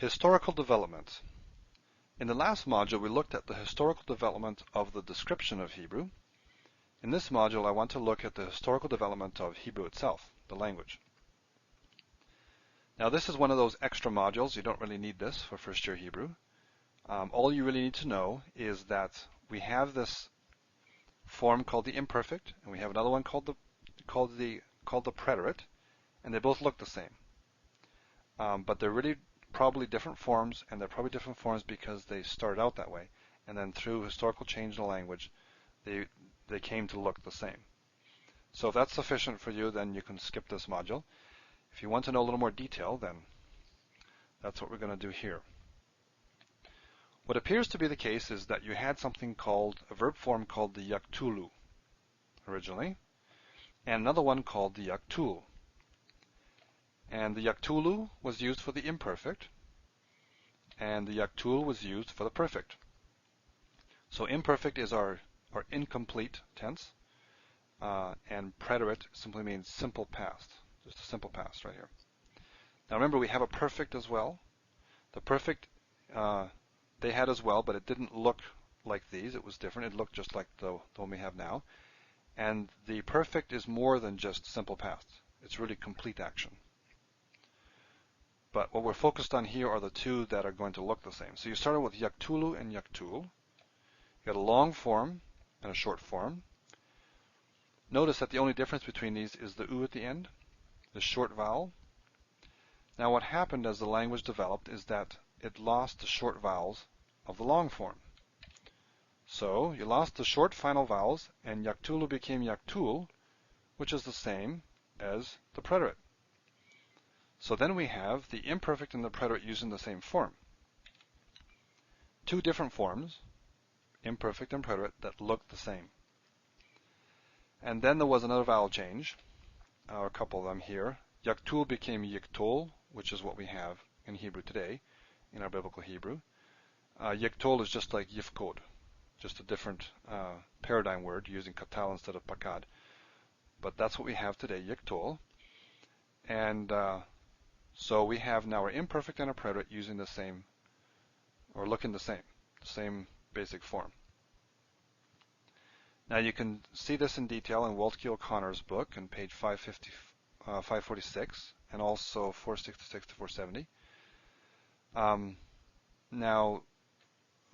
Historical development. In the last module, we looked at the historical development of the description of Hebrew. In this module, I want to look at the historical development of Hebrew itself, the language. Now, this is one of those extra modules. You don't really need this for first year Hebrew. All you really need to know is that we have this form called the imperfect, and we have another one called the preterite, and they both look the same. But they're really probably different forms, and they're probably different forms because they started out that way, and then through historical change in the language, they came to look the same. So if that's sufficient for you, then you can skip this module. If you want to know a little more detail, then that's what we're going to do here. What appears to be the case is that you had something called a verb form called the yaktulu originally, and another one called the yaktul. And the yaktulu was used for the imperfect, and the yaktul was used for the perfect. So imperfect is our incomplete tense, and preterite simply means simple past, just a simple past right here. Now remember, we have a perfect as well. The perfect they had as well, but it didn't look like these. It was different. It looked just like the one we have now. And the perfect is more than just simple past. It's really complete action. But what we're focused on here are the two that are going to look the same. So you started with yaktulu and yaktul. You got a long form and a short form. Notice that the only difference between these is the u at the end, the short vowel. Now what happened as the language developed is that it lost the short vowels of the long form. So you lost the short final vowels, and yaktulu became yaktul, which is the same as the preterite. So then we have the imperfect and the preterite using the same form. Two different forms, imperfect and preterite, that look the same. And then there was another vowel change, or a couple of them here. Yaktul became yiktol, which is what we have in Hebrew today, in our biblical Hebrew. Yiktol is just like yifkod, just a different paradigm word using katal instead of pakad. But that's what we have today, yiktol. And so we have now our imperfect and our preterite using the same, or looking the same basic form. Now you can see this in detail in Waltke O'Connor's book on page 546 and also 466 to 470. Now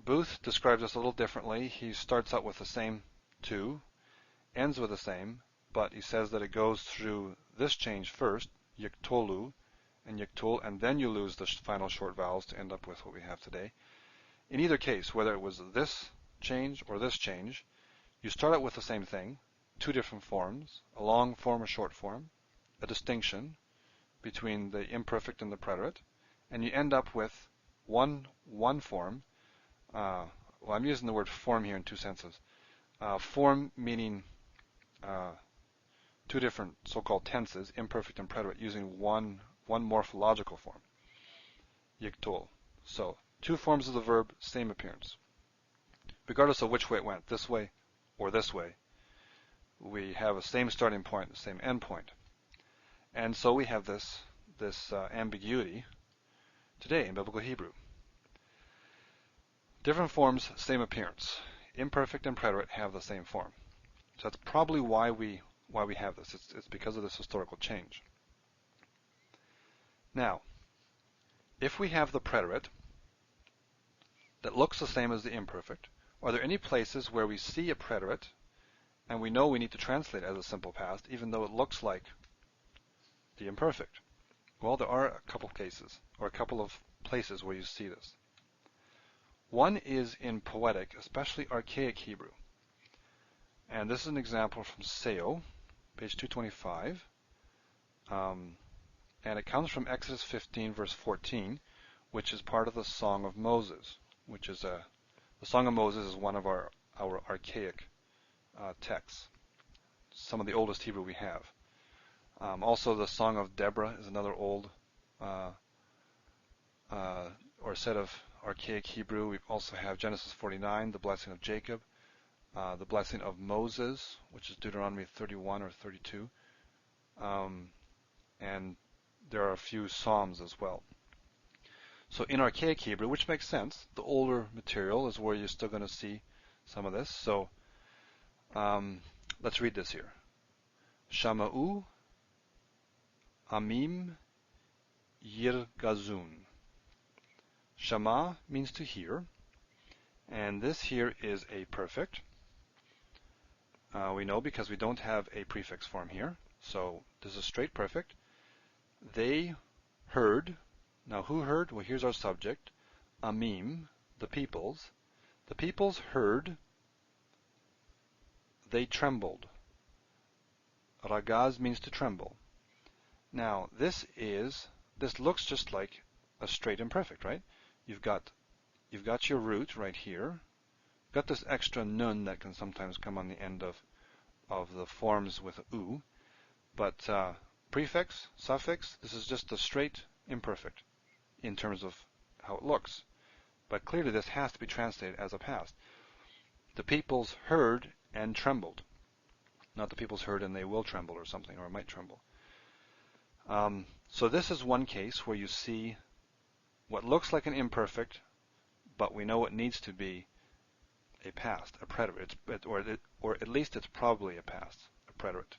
Booth describes this a little differently. He starts out with the same two, ends with the same, but he says that it goes through this change first, yiktolu and yaktul, and then you lose the final short vowels to end up with what we have today. In either case, whether it was this change or this change, you start out with the same thing, two different forms, a long form, a short form, a distinction between the imperfect and the preterite, and you end up with one form. Well, I'm using the word form here in two senses. Form meaning two different so-called tenses, imperfect and preterite, using one morphological form, yiktol. So two forms of the verb, same appearance. Regardless of which way it went, this way or this way, we have a same starting point, the same end point. And so we have this ambiguity today in biblical Hebrew. Different forms, same appearance. Imperfect and preterite have the same form. So that's probably why we have this. It's because of this historical change. Now, if we have the preterite that looks the same as the imperfect, are there any places where we see a preterite and we know we need to translate it as a simple past, even though it looks like the imperfect? Well, there are a couple of cases, or a couple of places where you see this. One is in poetic, especially archaic Hebrew. And this is an example from Seo, page 225. And it comes from Exodus 15, verse 14, which is part of the Song of Moses, which is the Song of Moses is one of our archaic texts, some of the oldest Hebrew we have. Also, the Song of Deborah is another old or set of archaic Hebrew. We also have Genesis 49, the blessing of Jacob, the blessing of Moses, which is Deuteronomy 31 or 32, and there are a few Psalms as well. So in archaic Hebrew, which makes sense, the older material is where you're still going to see some of this. So let's read this here. Shama'u amim yirgazun. Shama means to hear, and this here is a perfect. We know because we don't have a prefix form here, so this is straight perfect. They heard. Now who heard? Well, here's our subject. Amim, the peoples. The peoples heard. They trembled. Ragaz means to tremble. Now this looks just like a straight imperfect, right? You've got your root right here. You've got this extra nun that can sometimes come on the end of the forms with u, but prefix, suffix, this is just a straight imperfect in terms of how it looks. But clearly this has to be translated as a past. The peoples heard and trembled. Not the peoples heard and they will tremble or something, or might tremble. So this is one case where you see what looks like an imperfect, but we know it needs to be a past, a preterite, or at least it's probably a past, a preterite.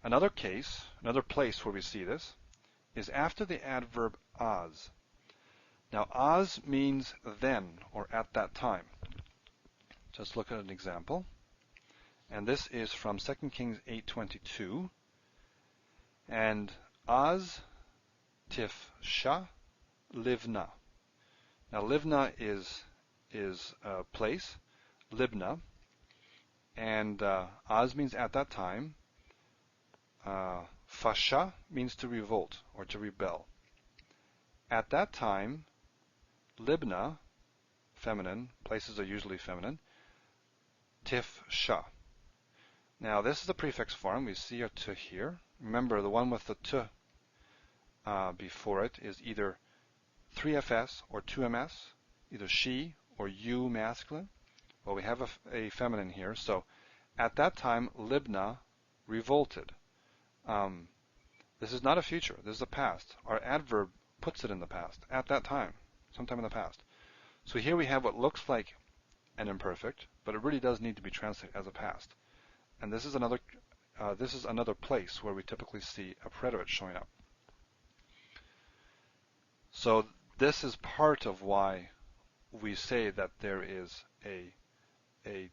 Another case, another place where we see this, is after the adverb as. Now as means then, or at that time. Just look at an example. And this is from 2 Kings 8:22. And as tifsha livna. Now livna is a place, libna, and az means at that time. Fasha means to revolt or to rebel. At that time, libna, feminine, places are usually feminine, tifsha. Now this is the prefix form. We see a t here. Remember, the one with the t before it is either 3fs or 2ms, either she or you masculine. Well, we have a feminine here, so at that time, Libna revolted. This is not a future, this is a past. Our adverb puts it in the past, at that time, sometime in the past. So here we have what looks like an imperfect, but it really does need to be translated as a past. And this is another place where we typically see a preterite showing up. So this is part of why we say that there is a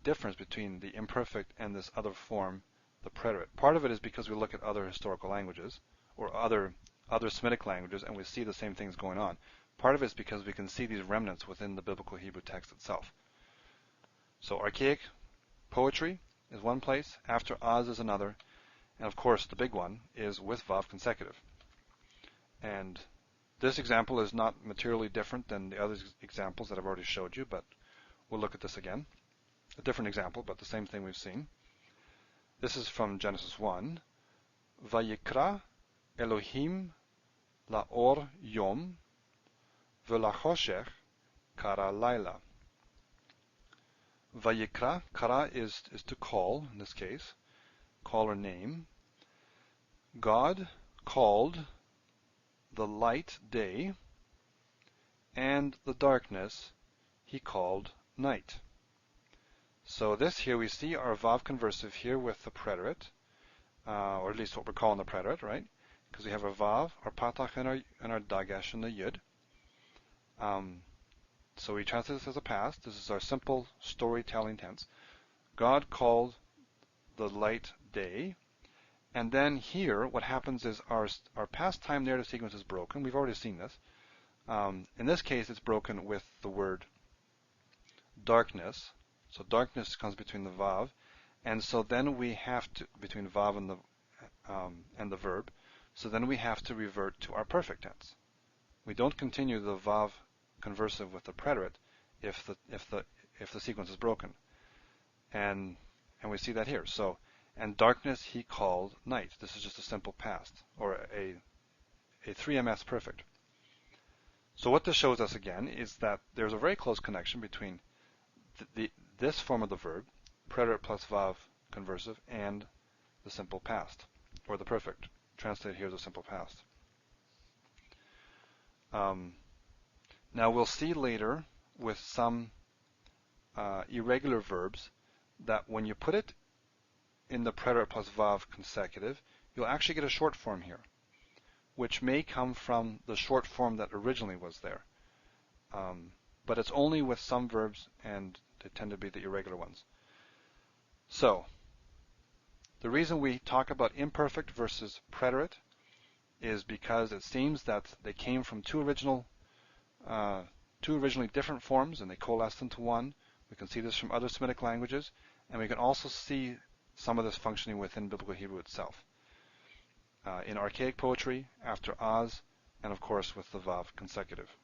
difference between the imperfect and this other form, the preterite. Part of it is because we look at other historical languages or other Semitic languages and we see the same things going on. Part of it is because we can see these remnants within the biblical Hebrew text itself. So archaic poetry is one place, after az is another, and of course the big one is with vav consecutive. And this example is not materially different than the other examples that I've already showed you, but we'll look at this again. A different example, but the same thing we've seen. This is from Genesis 1. Vayikra Elohim la'or yom v'lachoshech kara laila. Vayikra, kara is to call, in this case, call or name. God called the light day, and the darkness he called night. So this here we see our vav conversive here with the preterite, or at least what we're calling the preterite, right? Because we have our vav, our patach, and our dagesh and the yud. So we translate this as a past. This is our simple storytelling tense. God called the light day. And then here, what happens is our past time narrative sequence is broken. We've already seen this. In this case, it's broken with the word darkness. So darkness comes between the vav, and so then we have to between vav and the verb. So then we have to revert to our perfect tense. We don't continue the vav conversive with the preterite if the sequence is broken, and we see that here. So. And darkness he called night. This is just a simple past, or a 3ms perfect. So what this shows us again is that there's a very close connection between this form of the verb, preterite plus vav conversive, and the simple past, or the perfect, translated here as a simple past. Um, Now we'll see later with some irregular verbs that when you put it in the preterite plus vav consecutive, you'll actually get a short form here, which may come from the short form that originally was there. But it's only with some verbs, and they tend to be the irregular ones. So the reason we talk about imperfect versus preterite is because it seems that they came from two originally different forms, and they coalesced into one. We can see this from other Semitic languages, and we can also see some of this functioning within Biblical Hebrew itself. In archaic poetry, after Oz, and of course with the Vav consecutive.